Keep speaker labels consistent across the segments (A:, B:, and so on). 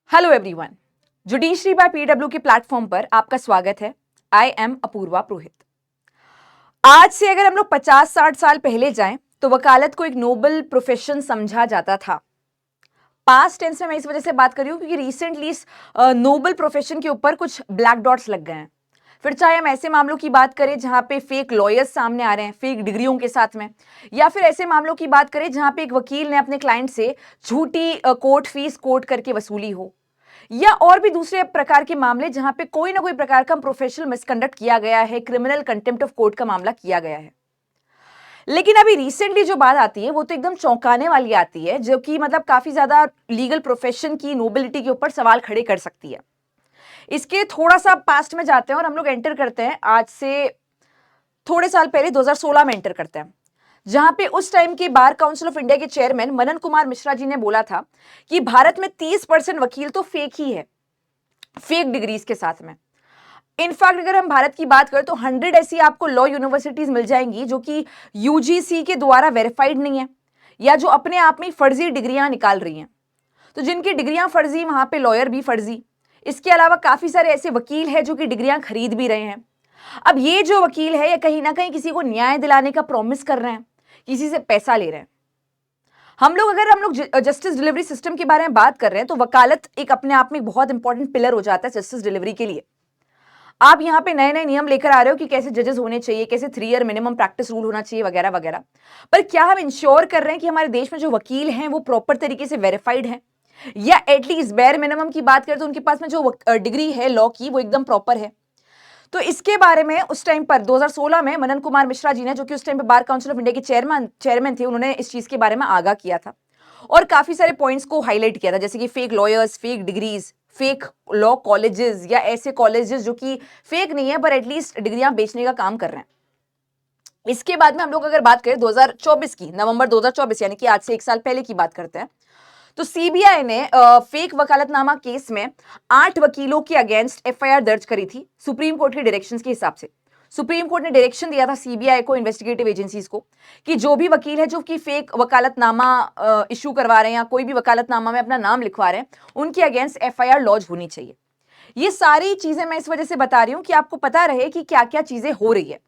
A: Hello everyone. Judiciary by PW के platform पर आपका स्वागत है। I am Apoorva Purohit. आज से अगर हम लोग 50-60 साल पहले जाएं तो वकालत को एक नोबल प्रोफेशन समझा जाता था। पास्ट टेंस में मैं इस वजह से बात कर रही हूं क्योंकि रिसेंटली इस नोबल प्रोफेशन के ऊपर कुछ ब्लैक डॉट्स लग गए हैं। फिर चाहे हम ऐसे मामलों की बात करें जहां पे फेक लॉयर्स सामने आ रहे हैं फेक डिग्रियों के साथ में, या फिर ऐसे मामलों की बात करें जहां पे एक वकील ने अपने क्लाइंट से झूठी कोर्ट फीस कोर्ट करके वसूली हो, या और भी दूसरे प्रकार के मामले जहां पे कोई ना कोई प्रकार का प्रोफेशनल मिसकंडक्ट किया गया है, क्रिमिनल कंटेम्प्ट ऑफ कोर्ट का मामला किया गया है। लेकिन अभी रिसेंटली जो बात आती है वो तो एकदम चौंकाने वाली आती है, जो कि मतलब काफी ज्यादा लीगल प्रोफेशन की नोबिलिटी के ऊपर सवाल खड़े कर सकती है। इसके थोड़ा सा पास्ट में जाते हैं और हम लोग एंटर करते हैं आज से थोड़े साल पहले 2016 में एंटर करते हैं, जहां पे उस टाइम के बार काउंसिल ऑफ इंडिया के चेयरमैन मनन कुमार मिश्रा जी ने बोला था कि भारत में 30% वकील तो फेक ही है, फेक डिग्रीज के साथ में। इनफैक्ट अगर हम भारत की बात करें तो 100 ऐसी आपको लॉ यूनिवर्सिटीज मिल जाएंगी जो कि यूजीसी के द्वारा वेरीफाइड नहीं है, या जो अपने आप में फर्जी डिग्रियां निकाल रही हैं। तो जिनकी डिग्रियां फर्जी, वहां पे लॉयर भी फर्जी। इसके अलावा काफी सारे ऐसे वकील हैं जो कि डिग्रियां खरीद भी रहे हैं। अब ये जो वकील है ये कहीं ना कहीं किसी को न्याय दिलाने का प्रॉमिस कर रहे हैं, किसी से पैसा ले रहे हैं। हम लोग जस्टिस डिलीवरी सिस्टम के बारे में बात कर रहे हैं तो वकालत एक अपने आप में बहुत इंपॉर्टेंट पिलर हो जाता है जस्टिस डिलीवरी के लिए। आप यहाँ पे नए नए नियम लेकर आ रहे हो कि कैसे जजेस होने चाहिए, कैसे 3 ईयर मिनिमम प्रैक्टिस रूल होना चाहिए वगैरह वगैरह। पर क्या हम इंश्योर कर रहे हैं कि हमारे देश में जो वकील हैं वो प्रॉपर तरीके से वेरीफाइड हैं, या एटलीस्ट बेयर मिनिमम की बात करें तो उनके पास में जो डिग्री है लॉ की वो एकदम प्रॉपर है? तो इसके बारे में उस टाइम पर 2016 में मनन कुमार मिश्रा जी ने, जो कि उस टाइम पे बार काउंसिल ऑफ इंडिया के चेयरमैन थे, उन्होंने इस चीज के बारे में आगाह किया था और काफी सारे पॉइंट्स को हाईलाइट किया था, जैसे कि fake lawyers, fake degrees, fake law colleges, या ऐसे कॉलेजेस जो कि फेक नहीं है पर एटलीस्ट डिग्रियां बेचने का काम कर रहे हैं। इसके बाद में हम लोग अगर बात करें 2024 की, नवंबर 2024 यानी कि आज से 1 साल पहले की बात करते हैं, तो सीबीआई ने फेक वकालतनामा केस में 8 वकीलों के अगेंस्ट एफआईआर दर्ज करी थी सुप्रीम कोर्ट के डायरेक्शंस के हिसाब से। सुप्रीम कोर्ट ने डायरेक्शन दिया था सीबीआई को, इन्वेस्टिगेटिव एजेंसीज को, कि जो भी वकील है जो कि फेक वकालतनामा इशू करवा रहे हैं या कोई भी वकालतनामा में अपना नाम लिखवा रहे हैं, उनके अगेंस्ट एफआईआर लॉन्च होनी चाहिए। ये सारी चीजें मैं इस वजह से बता रही हूं कि आपको पता रहे कि क्या क्या चीजें हो रही है।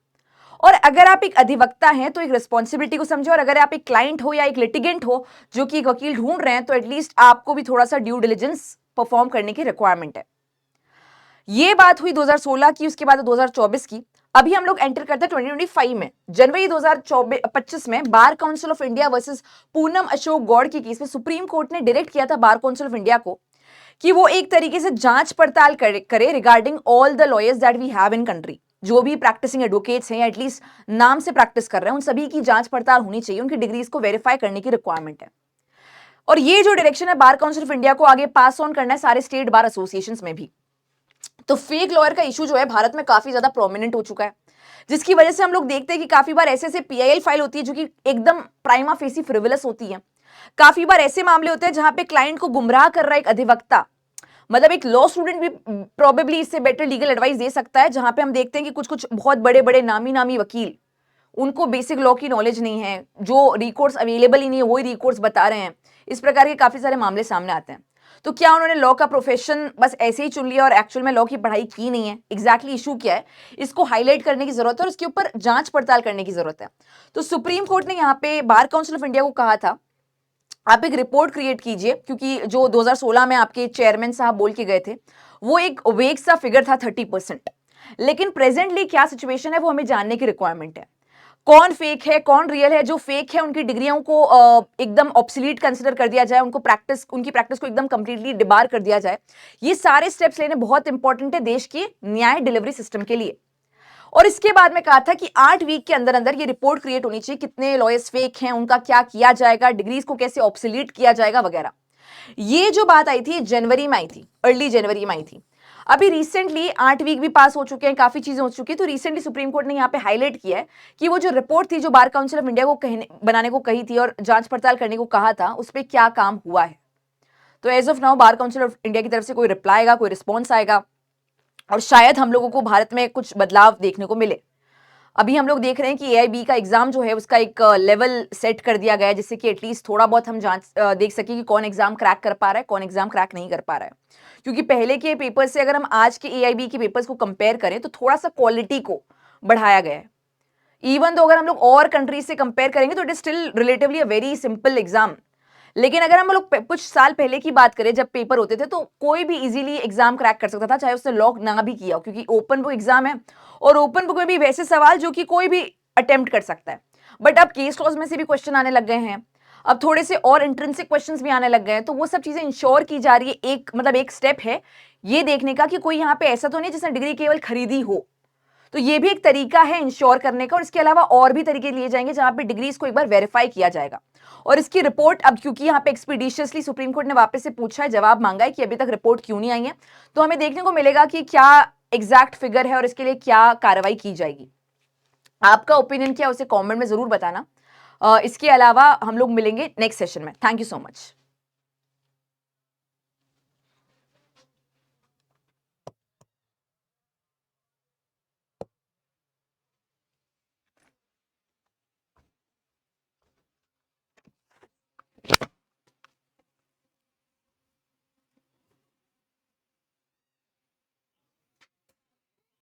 A: और अगर आप एक अधिवक्ता हैं तो एक रिस्पॉन्सिबिलिटी को समझो, और अगर आप एक क्लाइंट हो या एक लिटिगेंट हो जो कि एक वकील ढूंढ रहे हैं, तो एटलीस्ट आपको भी थोड़ा सा ड्यू डिलिजेंस परफॉर्म करने की रिक्वायरमेंट है। ये बात हुई 2016 की। उसके बाद 2024 की। अभी हम लोग एंटर करते हैं 2025 में। जनवरी 2025 में bar council of India versus Poonam Ashok Gaur की केस में सुप्रीम कोर्ट ने डायरेक्ट किया था बार काउंसिल ऑफ इंडिया को कि वो एक तरीके से जांच पड़ताल करे regarding all the lawyers that we have in country. जो भी प्रैक्टिसिंग एडवोकेट्स हैं या एटलीस्ट नाम से प्रैक्टिस कर रहे हैं, उन सभी की जांच पड़ताल होनी चाहिए, उनकी डिग्रीज को वेरीफाई करने की रिक्वायरमेंट है। और ये जो डायरेक्शन है बार काउंसिल ऑफ इंडिया को आगे पास ऑन करना है सारे स्टेट बार एसोसिएशन में भी। तो फेक लॉयर का इशू जो है भारत में काफी ज्यादा प्रोमिनेंट हो चुका है, जिसकी वजह से हम लोग देखते हैं कि काफी बार ऐसे ऐसे पीआईएल फाइल होती है जो कि एकदम प्राइमा फेसी फ्रिवलस होती है। काफी बार ऐसे मामले होते हैं जहां पे क्लाइंट को गुमराह कर रहा है एक अधिवक्ता, मतलब एक लॉ स्टूडेंट भी प्रोबेबली इससे बेटर लीगल एडवाइस दे सकता है, जहां पे हम देखते हैं कि कुछ कुछ बहुत बड़े बड़े नामी नामी वकील, उनको बेसिक लॉ की नॉलेज नहीं है, जो रिकोर्स अवेलेबल ही नहीं है वही रिकोर्स बता रहे हैं। इस प्रकार के काफी सारे मामले सामने आते हैं। तो क्या उन्होंने लॉ का प्रोफेशन बस ऐसे ही चुन लिया और एक्चुअल में लॉ की पढ़ाई की नहीं है? एग्जैक्टली इशू क्या है, इसको हाईलाइट करने की जरूरत है और इसके ऊपर जांच पड़ताल करने की जरूरत है। तो सुप्रीम कोर्ट ने यहाँ पे बार काउंसिल ऑफ इंडिया को कहा था, आप एक रिपोर्ट क्रिएट कीजिए, क्योंकि जो 2016 में आपके चेयरमैन साहब बोल के गए थे वो एक वेग सा फिगर था 30%। लेकिन प्रेजेंटली क्या सिचुएशन है वो हमें जानने की रिक्वायरमेंट है। कौन फेक है, कौन रियल है? जो फेक है उनकी डिग्रियों को एकदम ऑब्सोलीट कंसीडर कर दिया जाए, उनकी प्रैक्टिस को एकदम कंप्लीटली डिबार कर दिया जाए। ये सारे स्टेप्स लेने बहुत इंपॉर्टेंट है देश के न्याय डिलीवरी सिस्टम के लिए। और इसके बाद में कहा था कि 8 वीक के अंदर अंदर ये रिपोर्ट क्रिएट होनी चाहिए, कितने लॉयर्स फेक हैं, उनका क्या किया जाएगा, डिग्रीज को कैसे ऑब्सोलीट किया जाएगा वगैरह। ये जो बात आई थी जनवरी में आई थी, अर्ली जनवरी में आई थी। अभी रिसेंटली 8 वीक भी पास हो चुके हैं, काफी चीजें हो चुकी है। तो रिसेंटली सुप्रीम कोर्ट ने यहाँ पे हाईलाइट किया है कि वो जो रिपोर्ट थी जो बार काउंसिल ऑफ इंडिया को बनाने को कही थी और जांच पड़ताल करने को कहा था, उस पर क्या काम हुआ है। तो as of now bar council of India की तरफ से कोई रिप्लाई आएगा, कोई रिस्पॉन्स आएगा और शायद हम लोगों को भारत में कुछ बदलाव देखने को मिले। अभी हम लोग देख रहे हैं कि एआईबी का एग्जाम जो है उसका एक लेवल सेट कर दिया गया है, जिससे कि एटलीस्ट थोड़ा बहुत हम देख सके कि कौन एग्जाम क्रैक कर पा रहा है, कौन एग्जाम क्रैक नहीं कर पा रहा है। क्योंकि पहले के पेपर से अगर हम आज के एआईबी के पेपर्स को कंपेयर करें तो थोड़ा सा क्वालिटी को बढ़ाया गया है। इवन तो अगर हम लोग और कंट्रीज से कंपेयर करेंगे तो it is still relatively a very simple exam. लेकिन अगर हम लोग कुछ साल पहले की बात करें जब पेपर होते थे तो कोई भी इजीली एग्जाम क्रैक कर सकता था, चाहे उसने लॉक ना भी किया हो, क्योंकि ओपन बुक एग्जाम है और ओपन बुक में भी वैसे सवाल जो कि कोई भी अटेम्प्ट कर सकता है। बट अब केस लॉज में से भी क्वेश्चन आने लग गए हैं, अब थोड़े से और इंट्रिंसिक क्वेश्चंस भी आने लग गए हैं, तो वो सब चीजें इंश्योर की जा रही है। एक मतलब एक स्टेप है ये देखने का कि कोई यहाँ पे ऐसा तो नहीं जिसने डिग्री केवल खरीदी हो, तो ये भी एक तरीका है इंश्योर करने का। और इसके अलावा और भी तरीके लिए जाएंगे जहां पे डिग्रीज को एक बार वेरीफाई किया जाएगा। और इसकी रिपोर्ट अब क्योंकि यहाँ पे एक्सपीडिशियसली सुप्रीम कोर्ट ने वापस से पूछा है, जवाब मांगा है कि अभी तक रिपोर्ट क्यों नहीं आई है, तो हमें देखने को मिलेगा कि क्या एग्जैक्ट फिगर है और इसके लिए क्या कार्रवाई की जाएगी। आपका ओपिनियन क्या है उसे कमेंट में जरूर बताना। इसके अलावा हम लोग मिलेंगे नेक्स्ट सेशन में। Thank you so much.